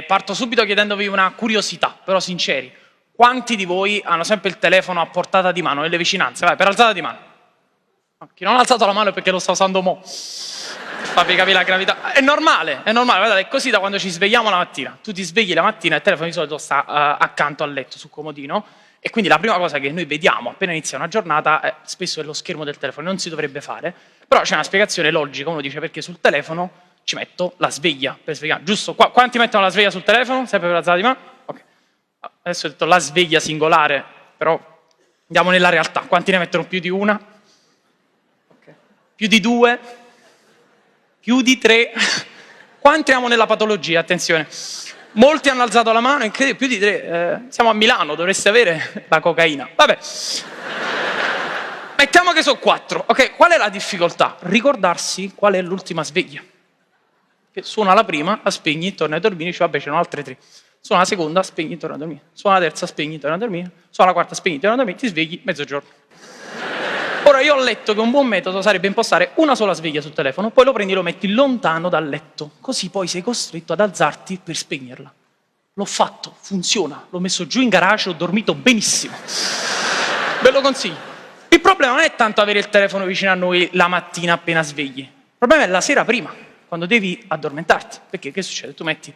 Parto subito chiedendovi una curiosità, però sinceri. Quanti di voi hanno sempre il telefono a portata di mano, nelle vicinanze? Vai, per alzata di mano. Chi non ha alzato la mano è perché lo sta usando mo'. Per farvi capire la gravità. È normale, guardate, è così da quando ci svegliamo la mattina. Tu ti svegli la mattina e il telefono di solito sta accanto al letto, sul comodino, e quindi la prima cosa che noi vediamo appena inizia una giornata spesso è lo schermo del telefono. Non si dovrebbe fare, però c'è una spiegazione logica. Uno dice perché sul telefono ci metto la sveglia per svegliare, giusto? Quanti mettono la sveglia sul telefono? Sempre per alzata di mano? Ok. Adesso ho detto la sveglia singolare, però andiamo nella realtà. Quanti ne mettono più di una? Okay. Più di due? Più di tre? Qua entriamo nella patologia, attenzione. Molti hanno alzato la mano, incredibile, più di tre. Siamo a Milano, dovreste avere la cocaina. Vabbè. Mettiamo che sono 4. Ok, qual è la difficoltà? Ricordarsi qual è l'ultima sveglia. Che suona la prima, la spegni, torni a dormire, dici vabbè, ce ne sono altre 3. Suona la seconda, spegni, torni a dormire. Suona la terza, spegni, torni a dormire. Suona la quarta, spegni, torni a dormire, ti svegli mezzogiorno. Ora io ho letto che un buon metodo sarebbe impostare una sola sveglia sul telefono, poi lo prendi e lo metti lontano dal letto, così poi sei costretto ad alzarti per spegnerla. L'ho fatto, funziona, l'ho messo giù in garage, ho dormito benissimo. Ve lo consiglio. Il problema non è tanto avere il telefono vicino a noi la mattina appena svegli, il problema è la sera prima, quando devi addormentarti. Perché che succede? Tu metti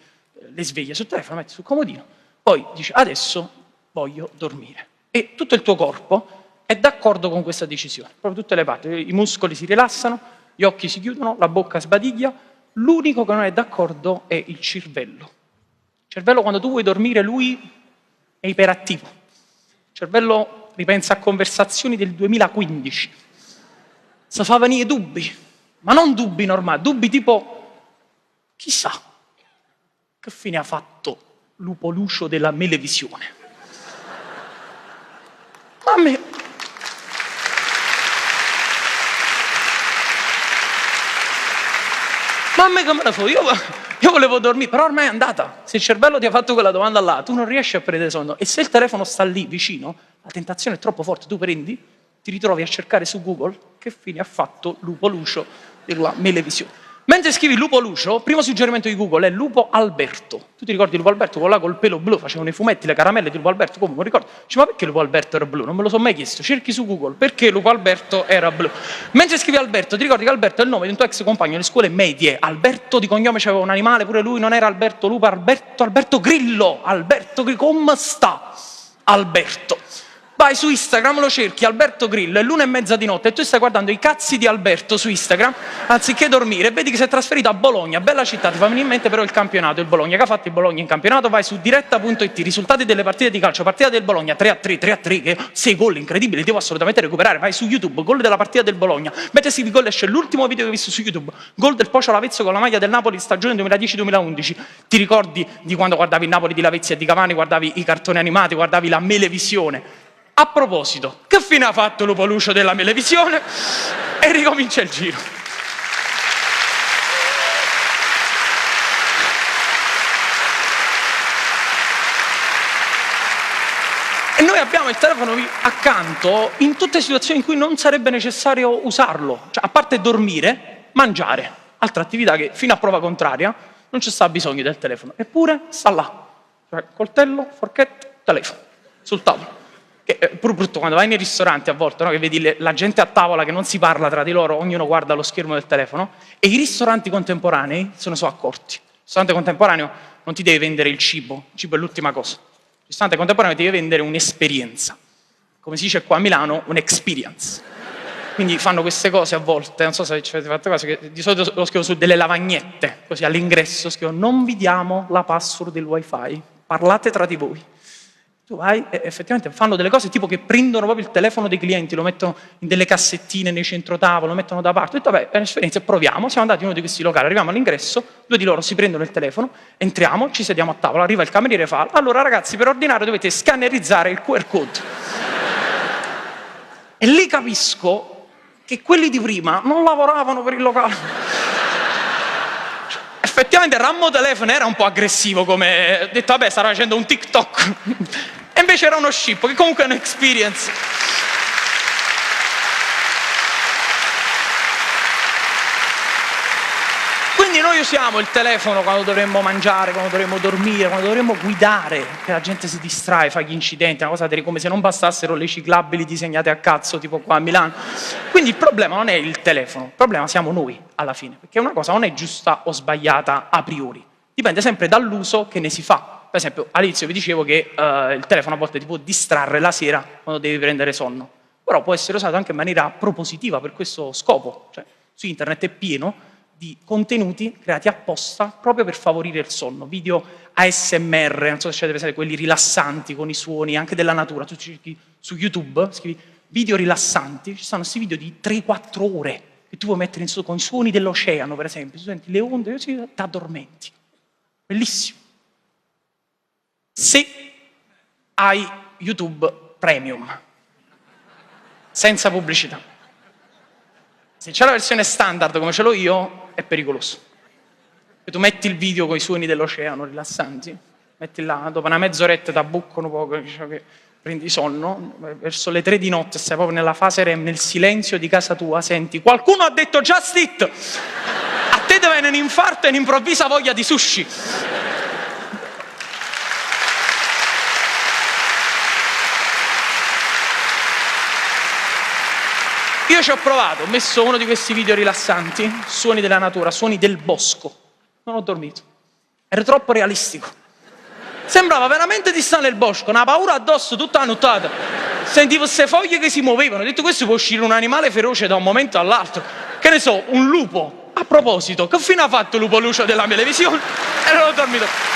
le sveglie sul telefono, metti sul comodino, poi dici adesso voglio dormire. E tutto il tuo corpo è d'accordo con questa decisione, proprio tutte le parti, i muscoli si rilassano, gli occhi si chiudono, la bocca sbadiglia, l'unico che non è d'accordo è il cervello. Il cervello quando tu vuoi dormire lui è iperattivo, il cervello ripensa a conversazioni del 2015, si fa venire dubbi, ma non dubbi normali, dubbi tipo chissà che fine ha fatto Lupo Lucio della Melevisione. Ma a me come la fu? Io volevo dormire, però ormai è andata. Se il cervello ti ha fatto quella domanda là, tu non riesci a prendere sonno. E se il telefono sta lì vicino, la tentazione è troppo forte. Tu prendi, ti ritrovi a cercare su Google che fine ha fatto Lupo Lucio della Melevisione. Mentre scrivi Lupo Lucio, primo suggerimento di Google è Lupo Alberto. Tu ti ricordi Lupo Alberto? Quello là col pelo blu, facevano i fumetti, le caramelle di Lupo Alberto, come non ricordo. Dici, ma perché Lupo Alberto era blu? Non me lo sono mai chiesto. Cerchi su Google, perché Lupo Alberto era blu? Mentre scrivi Alberto, ti ricordi che Alberto è il nome di un tuo ex compagno nelle scuole medie. Alberto di cognome c'aveva un animale, pure lui non era Alberto Lupo, Alberto Grillo. Alberto Grillo, come sta Alberto? Vai su Instagram, lo cerchi, Alberto Grillo, è l'1:30 di notte e tu stai guardando i cazzi di Alberto su Instagram, anziché dormire, e vedi che si è trasferito a Bologna, bella città, ti fa venire in mente però il campionato, il Bologna, che ha fatto il Bologna in campionato, vai su diretta.it, risultati delle partite di calcio, partita del Bologna, 3-3, che 6 gol incredibili, devo assolutamente recuperare, vai su YouTube, gol della partita del Bologna, mentre scrivi gol esce l'ultimo video che hai visto su YouTube, gol del Pocio Lavezzo con la maglia del Napoli stagione 2010-2011, ti ricordi di quando guardavi il Napoli di Lavezzi e di Cavani, guardavi i cartoni animati, guardavi la Melevisione. A proposito, che fine ha fatto Lupo Lucio della Melevisione? E ricomincia il giro. E noi abbiamo il telefono accanto in tutte le situazioni in cui non sarebbe necessario usarlo. Cioè, a parte dormire, mangiare. Altra attività che, fino a prova contraria, non ci sta bisogno del telefono. Eppure sta là. Cioè, coltello, forchetta, telefono. Sul tavolo. Che è pure brutto quando vai nei ristoranti a volte, no? Che vedi la gente a tavola che non si parla tra di loro, ognuno guarda lo schermo del telefono, e i ristoranti contemporanei se ne sono accorti. Il ristorante contemporaneo non ti deve vendere il cibo è l'ultima cosa. Il ristorante contemporaneo ti deve vendere un'esperienza. Come si dice qua a Milano, un'experience. Quindi fanno queste cose a volte, non so se ci avete fatto caso, che di solito lo scrivo su delle lavagnette, così all'ingresso scrivono non vi diamo la password del wifi, parlate tra di voi. Tu vai e effettivamente fanno delle cose tipo che prendono proprio il telefono dei clienti, lo mettono in delle cassettine nei centro tavolo, lo mettono da parte. Ho detto, vabbè, è un'esperienza, proviamo. Siamo andati in uno di questi locali, arriviamo all'ingresso, 2 di loro si prendono il telefono, entriamo, ci sediamo a tavola, arriva il cameriere e fa, allora ragazzi, per ordinare dovete scannerizzare il QR code. E lì capisco che quelli di prima non lavoravano per il locale. Effettivamente Rammo Telefono era un po' aggressivo, come ho detto, vabbè, starà facendo un TikTok. E invece era uno scippo, che comunque è un'experience. Quindi noi noi usiamo il telefono quando dovremmo mangiare, quando dovremmo dormire, quando dovremmo guidare, che la gente si distrae, fa gli incidenti, una cosa come se non bastassero le ciclabili disegnate a cazzo, tipo qua a Milano. Quindi il problema non è il telefono, il problema siamo noi, alla fine, perché una cosa non è giusta o sbagliata a priori, dipende sempre dall'uso che ne si fa. Per esempio, all'inizio vi dicevo che il telefono a volte ti può distrarre la sera quando devi prendere sonno, però può essere usato anche in maniera propositiva per questo scopo. Cioè, su internet è pieno di contenuti creati apposta proprio per favorire il sonno, video ASMR, non so se avete presente, quelli rilassanti con i suoni anche della natura. Tu cerchi su YouTube, scrivi video rilassanti, ci stanno questi video di 3-4 ore che tu puoi mettere con i suoni dell'oceano, per esempio, tu senti le onde così ti addormenti. Bellissimo. Se hai YouTube Premium, senza pubblicità. Se c'è la versione standard come ce l'ho io, è pericoloso. E tu metti il video con i suoni dell'oceano rilassanti, metti là, dopo una mezz'oretta ti abbuccono poco, diciamo che prendi sonno, verso le 3 di notte stai proprio nella fase REM, nel silenzio di casa tua, senti qualcuno ha detto just it! A te ti viene un infarto e un'improvvisa voglia di sushi. Io ci ho provato, ho messo uno di questi video rilassanti, suoni della natura, suoni del bosco. Non ho dormito. Era troppo realistico. Sembrava veramente di stare nel bosco, una paura addosso tutta la nottata. Sentivo queste foglie che si muovevano. Ho detto, questo può uscire un animale feroce da un momento all'altro. Che ne so, un lupo. A proposito, che fine ha fatto Lupo Lucio della mia televisione? E non ho dormito.